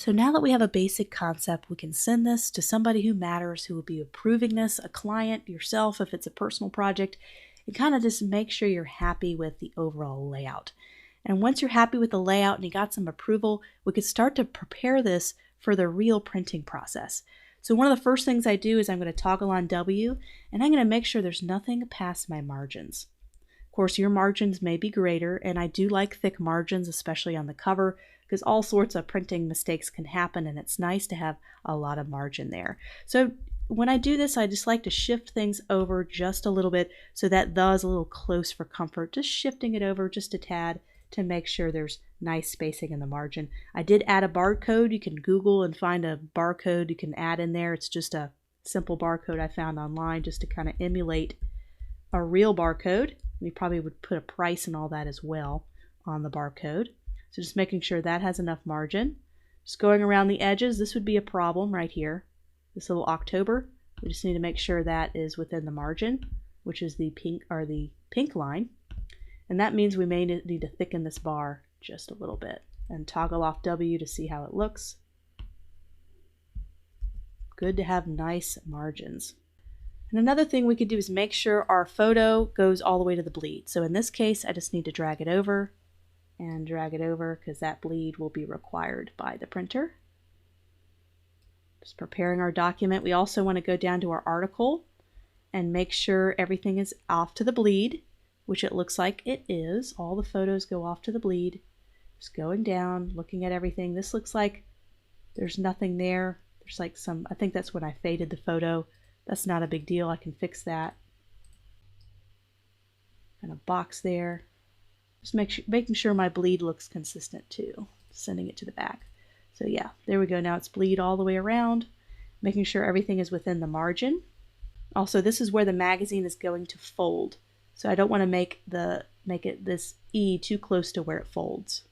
So now that we have a basic concept, we can send this to somebody who matters, who will be approving this, a client, yourself, if it's a personal project, and kind of just make sure you're happy with the overall layout. And once you're happy with the layout and you got some approval, we could start to prepare this for the real printing process. So one of the first things I do is I'm going to toggle on W, and I'm going to make sure there's nothing past my margins. Of course, your margins may be greater, and I do like thick margins, especially on the cover, because all sorts of printing mistakes can happen, and it's nice to have a lot of margin there. So when I do this, I just like to shift things over just a little bit so that the is a little close for comfort, just shifting it over just a tad to make sure there's nice spacing in the margin. I did add a barcode. You can Google and find a barcode you can add in there. It's just a simple barcode I found online just to kind of emulate a real barcode. We probably would put a price and all that as well on the barcode. So just making sure that has enough margin. Just going around the edges, this would be a problem right here. This little October, we just need to make sure that is within the margin, which is the pink line. And that means we may need to thicken this bar just a little bit and toggle off W to see how it looks. Good to have nice margins. And another thing we could do is make sure our photo goes all the way to the bleed. So in this case, I just need to drag it over and drag it over because that bleed will be required by the printer. Just preparing our document. We also want to go down to our article and make sure everything is off to the bleed, which it looks like it is. All the photos go off to the bleed. Just going down, looking at everything. This looks like there's nothing there. There's like some, I think that's when I faded the photo. That's not a big deal. I can fix that. And a box there. Just making sure my bleed looks consistent too. Sending it to the back. So yeah, there we go. Now it's bleed all the way around. Making sure everything is within the margin. Also, this is where the magazine is going to fold. So I don't want to make it this E too close to where it folds.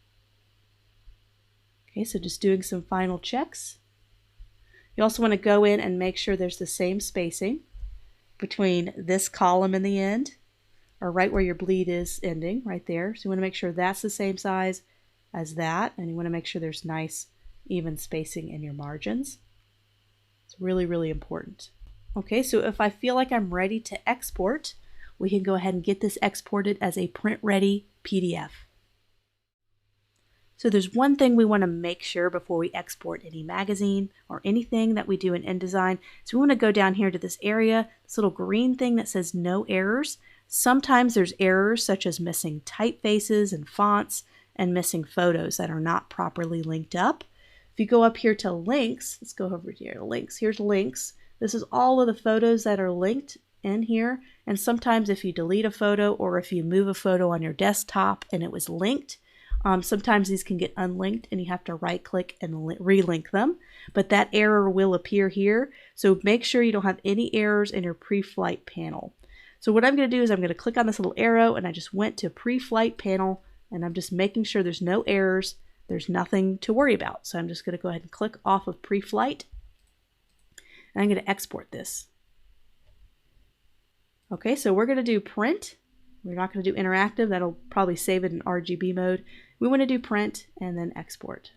Okay, so just doing some final checks. You also want to go in and make sure there's the same spacing between this column and the end, or right where your bleed is ending, right there. So you want to make sure that's the same size as that, and you want to make sure there's nice, even spacing in your margins. It's really, really important. Okay, so if I feel like I'm ready to export, we can go ahead and get this exported as a print-ready PDF. So there's one thing we want to make sure before we export any magazine or anything that we do in InDesign. So we want to go down here to this area, this little green thing that says no errors. Sometimes there's errors such as missing typefaces and fonts and missing photos that are not properly linked up. If you go up here to links, let's go over here to links. Here's links. This is all of the photos that are linked in here. And sometimes if you delete a photo or if you move a photo on your desktop and it was linked, sometimes these can get unlinked and you have to right click and relink them, but that error will appear here. So make sure you don't have any errors in your pre-flight panel. So what I'm going to do is I'm going to click on this little arrow and I just went to pre-flight panel and I'm just making sure there's no errors. There's nothing to worry about. So I'm just going to go ahead and click off of pre-flight and I'm going to export this. Okay, so we're going to do print. We're not going to do interactive. That'll probably save it in RGB mode. We want to do print and then export.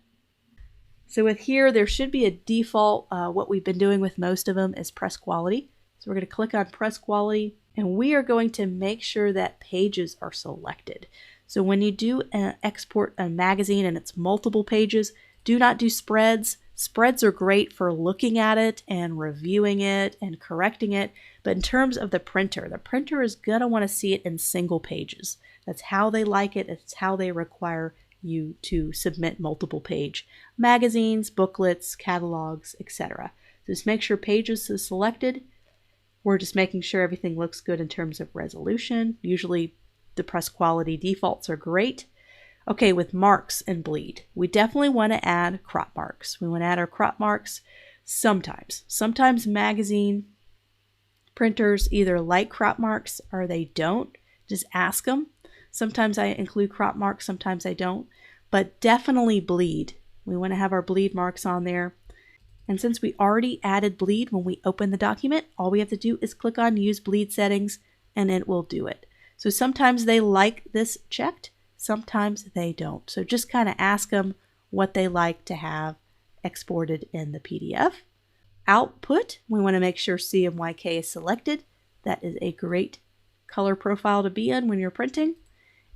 So with here, there should be a default. What we've been doing with most of them is press quality. So we're going to click on press quality and we are going to make sure that pages are selected. So when you do export a magazine and it's multiple pages, do not do spreads. Spreads are great for looking at it and reviewing it and correcting it. But in terms of the printer is going to want to see it in single pages. That's how they like it. It's how they require you to submit multiple page magazines, booklets, catalogs, etc. So just make sure pages is selected. We're just making sure everything looks good in terms of resolution. Usually the press quality defaults are great. Okay, with marks and bleed, we definitely want to add crop marks. We want to add our crop marks sometimes. Sometimes magazine printers either like crop marks or they don't. Just ask them. Sometimes I include crop marks, sometimes I don't. But definitely bleed. We want to have our bleed marks on there. And since we already added bleed when we open the document, all we have to do is click on Use Bleed Settings and it will do it. So sometimes they like this checked. Sometimes they don't. So just kind of ask them what they like to have exported in the PDF. Output, we want to make sure CMYK is selected. That is a great color profile to be in when you're printing.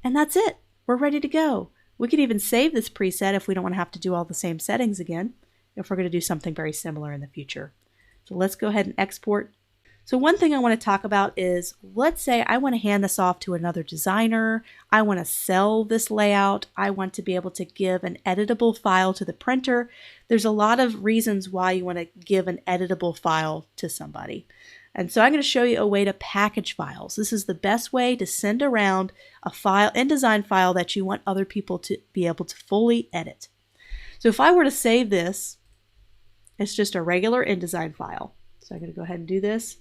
And that's it. We're ready to go. We could even save this preset if we don't want to have to do all the same settings again, if we're going to do something very similar in the future. So let's go ahead and export. So one thing I want to talk about is, let's say I want to hand this off to another designer. I want to sell this layout. I want to be able to give an editable file to the printer. There's a lot of reasons why you want to give an editable file to somebody. And so I'm going to show you a way to package files. This is the best way to send around a file, InDesign file that you want other people to be able to fully edit. So if I were to save this, it's just a regular InDesign file. So I'm going to go ahead and do this.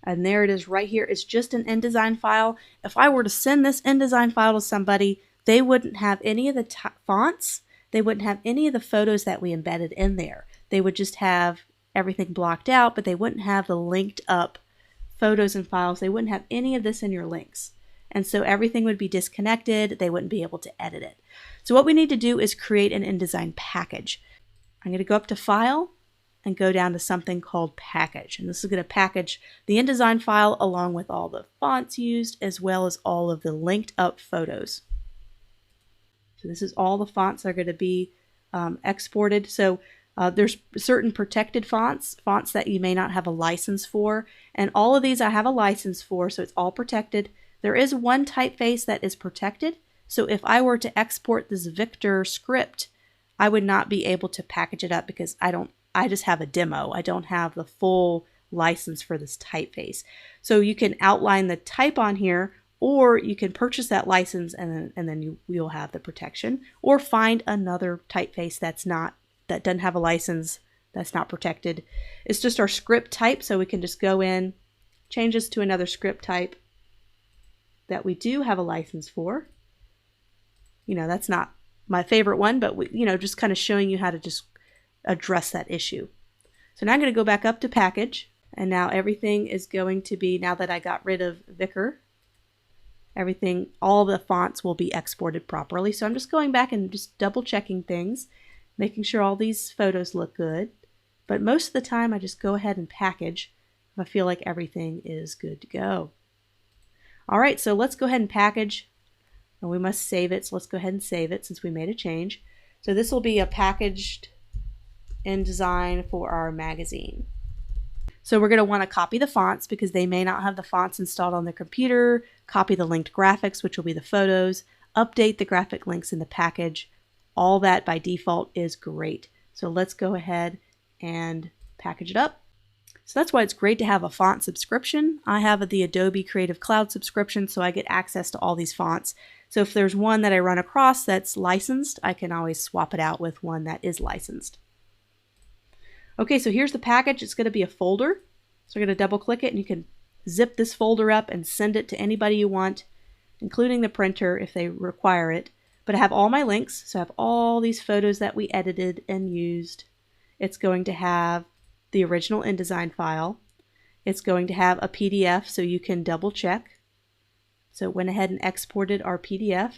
And there it is right here. It's just an InDesign file. If I were to send this InDesign file to somebody, they wouldn't have any of the fonts. They wouldn't have any of the photos that we embedded in there. They would just have everything blocked out, but they wouldn't have the linked up photos and files. They wouldn't have any of this in your links. And so everything would be disconnected. They wouldn't be able to edit it. So what we need to do is create an InDesign package. I'm going to go up to File and go down to something called Package. And this is going to package the InDesign file along with all the fonts used as well as all of the linked up photos. So this is all the fonts that are going to be exported. So there's certain protected fonts that you may not have a license for. And all of these I have a license for, so it's all protected. There is one typeface that is protected. So if I were to export this Victor script, I would not be able to package it up because I just have a demo. I don't have the full license for this typeface. So you can outline the type on here, or you can purchase that license and then you'll have the protection, or find another typeface that doesn't have a license, that's not protected. It's just our script type, so we can just go in, change this to another script type that we do have a license for. You know, that's not my favorite one, but just kind of showing you how to just address that issue. So now I'm going to go back up to Package, and now everything is going to be, now that I got rid of Vicar, all the fonts will be exported properly. So I'm just going back and just double checking things, making sure all these photos look good. But most of the time I just go ahead and package if I feel like everything is good to go. All right, so let's go ahead and package. And we must save it, so let's go ahead and save it since we made a change. So this will be a packaged InDesign for our magazine. So we're going to want to copy the fonts because they may not have the fonts installed on their computer, copy the linked graphics, which will be the photos, update the graphic links in the package. All that by default is great. So let's go ahead and package it up. So that's why it's great to have a font subscription. I have the Adobe Creative Cloud subscription, so I get access to all these fonts. So if there's one that I run across that's licensed, I can always swap it out with one that is licensed. Okay, so here's the package. It's going to be a folder. So we're going to double click it and you can zip this folder up and send it to anybody you want, including the printer if they require it. But I have all my links, so I have all these photos that we edited and used. It's going to have the original InDesign file. It's going to have a PDF so you can double check. So it went ahead and exported our PDF.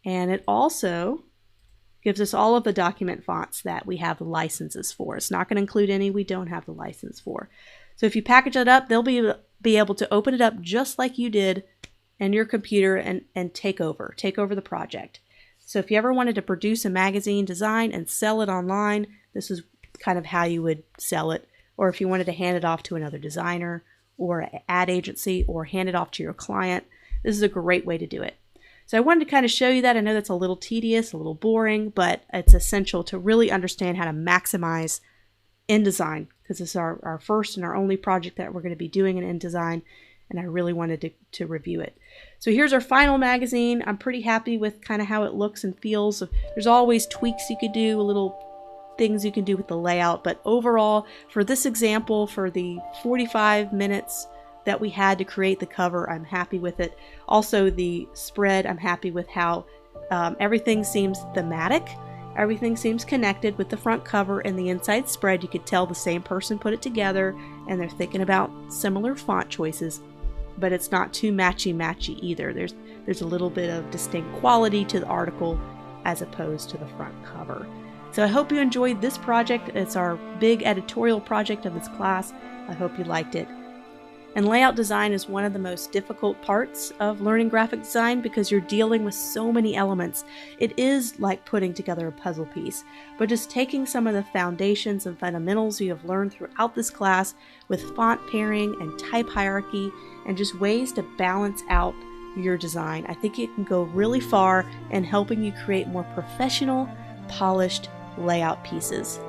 And it also gives us all of the document fonts that we have the licenses for. It's not going to include any we don't have the license for. So if you package it up, they'll be able to open it up just like you did in your computer and take over the project. So if you ever wanted to produce a magazine design and sell it online, this is kind of how you would sell it. Or if you wanted to hand it off to another designer or an ad agency or hand it off to your client, this is a great way to do it. So I wanted to kind of show you that. I know that's a little tedious, a little boring, but it's essential to really understand how to maximize InDesign because this is our first and our only project that we're going to be doing in InDesign, and I really wanted to review it. So here's our final magazine. I'm pretty happy with kind of how it looks and feels. There's always tweaks you could do, little things you can do with the layout, but overall, for this example, for the 45 minutes that we had to create the cover, I'm happy with it. Also the spread, I'm happy with how everything seems thematic. Everything seems connected with the front cover and the inside spread. You could tell the same person put it together and they're thinking about similar font choices, but it's not too matchy-matchy either. There's a little bit of distinct quality to the article as opposed to the front cover. So I hope you enjoyed this project. It's our big editorial project of this class. I hope you liked it. And layout design is one of the most difficult parts of learning graphic design because you're dealing with so many elements. It is like putting together a puzzle piece, but just taking some of the foundations and fundamentals you have learned throughout this class with font pairing and type hierarchy and just ways to balance out your design, I think it can go really far in helping you create more professional, polished layout pieces.